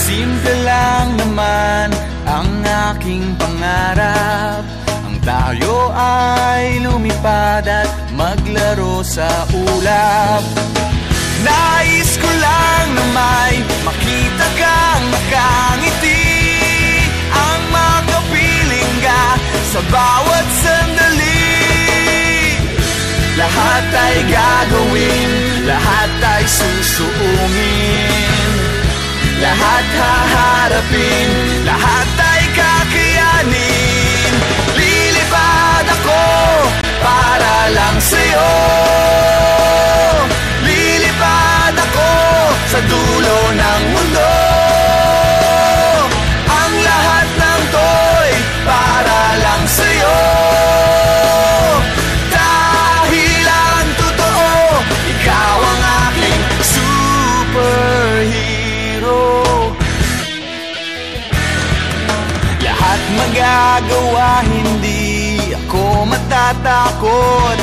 Simple lang naman ang aking pangarap, ang tayo ay lumipad at maglaro sa ulap. Nais ko lang na may makita kang nakangiti, ang makapiling ka sa bawat sandali. Lahat ay gagawin, lahat ay susuungin, lahat haharapin, lahat ay kakayanin. Lilipad ako para lang sa'yo, lilipad ako sa dulo ng mundo. Ang lahat ng to'y para lang sa'yo, dahil ang totoo, ikaw ang aking superhero. Lahat magagawa, hindi ako matatakot,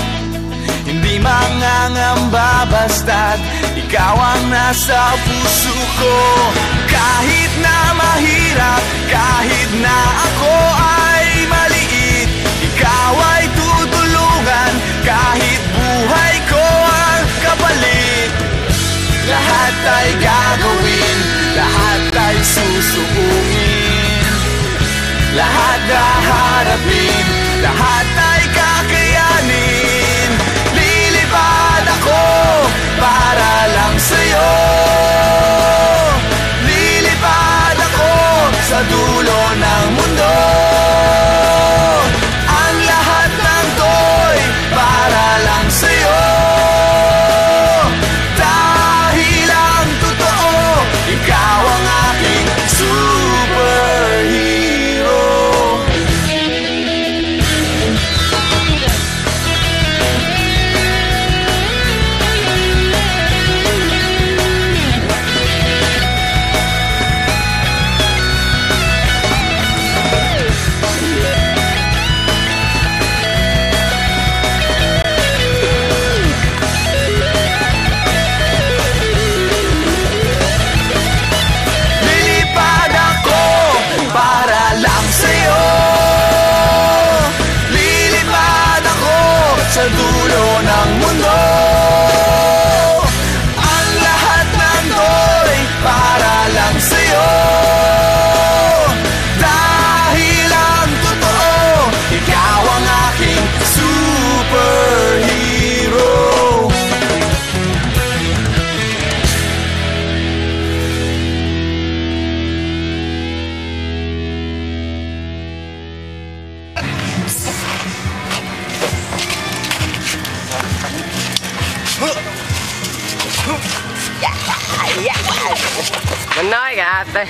hindi mangangamba basta't ikaw ang nasa puso ko. Kahit na mahirap, kahit na ako ay maliit, ikaw ay tutulungan, kahit buhay ko ang kapalit. Lahat ay gagawin, lahat ay susuungin, lahat haharapin, lahat ay kakayanin. Lilipad ako para lang sa'yo, lilipad ako sa dulo ng mundo. Ang lahat ng to'y para lang sa'yo, dahil ang totoo, ikaw ang aking superhero. Lilipad ako para lang sa'yo, lilipad ako sa dulo ng mundo. Ang lahat ng to'y para lang sa'yo, dahil ang totoo, ikaw ang aking superhero. Mình nói kìa ate.